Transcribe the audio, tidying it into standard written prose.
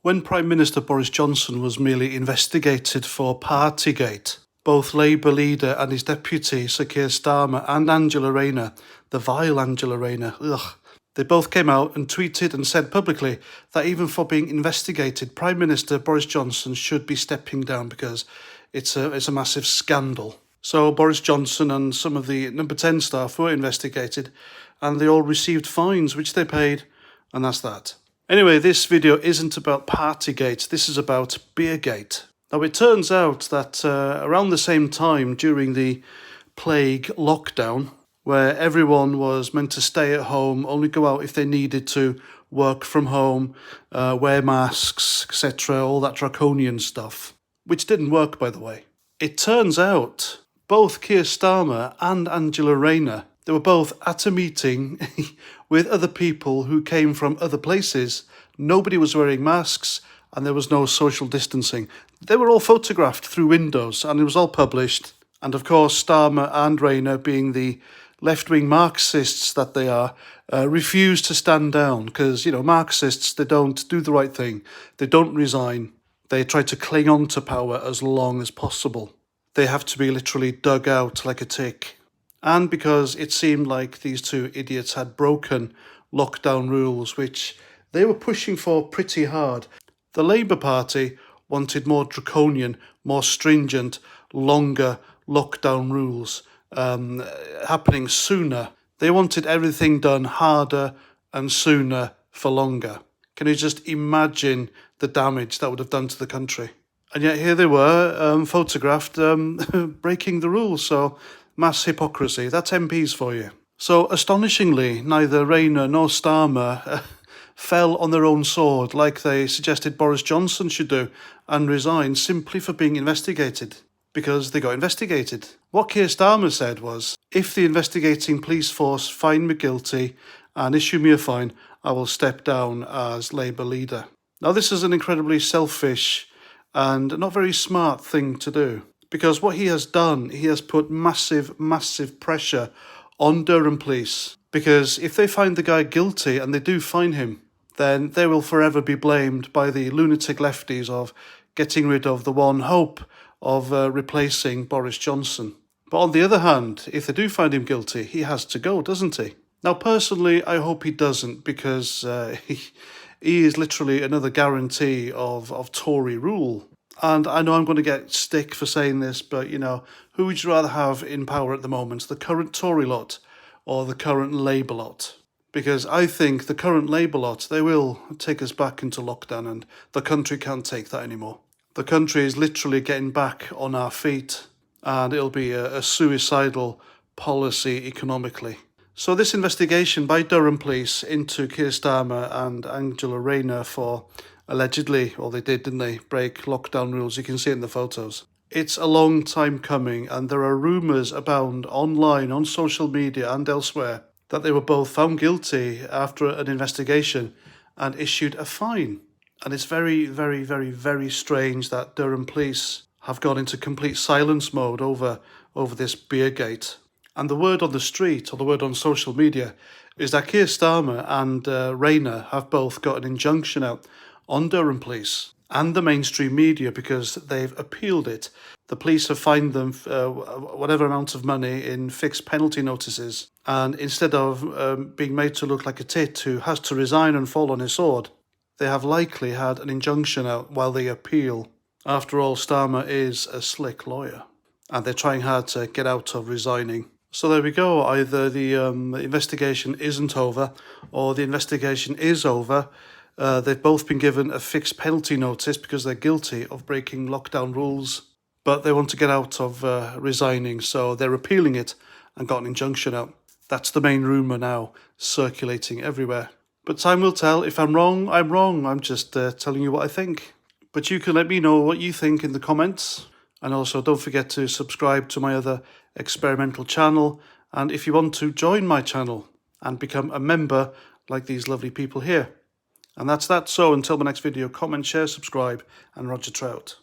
When Prime Minister Boris Johnson was merely investigated for Partygate, both Labour leader and his deputy, Sir Keir Starmer, and Angela Rayner, the vile Angela Rayner, they both came out and tweeted and said publicly that even for being investigated, Prime Minister Boris Johnson should be stepping down because it's a massive scandal. So Boris Johnson and some of the Number 10 staff were investigated and they all received fines, which they paid, and that's that. Anyway, this video isn't about Partygate, this is about Beergate. Now it turns out that around the same time during the plague lockdown, where everyone was meant to stay at home, only go out if they needed to, work from home, wear masks, etc., all that draconian stuff, which didn't work, by the way. It turns out both Keir Starmer and Angela Rayner, they were both at a meeting with other people who came from other places. Nobody was wearing masks and there was no social distancing. They were all photographed through windows and it was all published. And of course, Starmer and Rayner, being the left-wing Marxists that they are, refused to stand down because, Marxists, they don't do the right thing. They don't resign. They try to cling on to power as long as possible. They have to be literally dug out like a tick. And because it seemed like these two idiots had broken lockdown rules, which they were pushing for pretty hard. The Labour Party wanted more draconian, more stringent, longer lockdown rules happening sooner. They wanted everything done harder and sooner for longer. Can you just imagine the damage that would have done to the country? And yet here they were, photographed, breaking the rules. So mass hypocrisy, that's MPs for you. So astonishingly, neither Rayner nor Starmer fell on their own sword like they suggested Boris Johnson should do and resign simply for being investigated, because they got investigated. What Keir Starmer said was, if the investigating police force find me guilty and issue me a fine, I will step down as Labour leader. Now this is an incredibly selfish and not very smart thing to do, because what he has done, he has put massive, massive pressure on Durham police, because if they find the guy guilty, and they do find him, then they will forever be blamed by the lunatic lefties of getting rid of the one hope of replacing Boris Johnson. But on the other hand, if they do find him guilty, he has to go, doesn't he? Now personally, I hope he doesn't, because he is literally another guarantee of Tory rule. And I know I'm going to get stick for saying this, but, who would you rather have in power at the moment? The current Tory lot or the current Labour lot? Because I think the current Labour lot, they will take us back into lockdown and the country can't take that anymore. The country is literally getting back on our feet and it'll be a suicidal policy economically. So this investigation by Durham police into Keir Starmer and Angela Rayner for allegedly, or they did, didn't they, break lockdown rules. You can see it in the photos. It's a long time coming, and there are rumours abound online, on social media and elsewhere, that they were both found guilty after an investigation and issued a fine. And it's very, very, very, very strange that Durham police have gone into complete silence mode over this Beergate. And the word on the street, or the word on social media, is that Keir Starmer and Rayner have both got an injunction out on Durham police and the mainstream media because they've appealed it. The police have fined them whatever amount of money in fixed penalty notices, and instead of being made to look like a tit who has to resign and fall on his sword, they have likely had an injunction out while they appeal. After all, Starmer is a slick lawyer and they're trying hard to get out of resigning. So there we go, either the investigation isn't over or the investigation is over. They've both been given a fixed penalty notice because they're guilty of breaking lockdown rules, but they want to get out of resigning, so they're appealing it and got an injunction out. That's the main rumour now, circulating everywhere. But time will tell. If I'm wrong, I'm wrong. I'm just telling you what I think. But you can let me know what you think in the comments. And also don't forget to subscribe to my other experimental channel. And if you want to join my channel and become a member like these lovely people here. And that's that. So until the next video, comment, share, subscribe, and Roger Trout.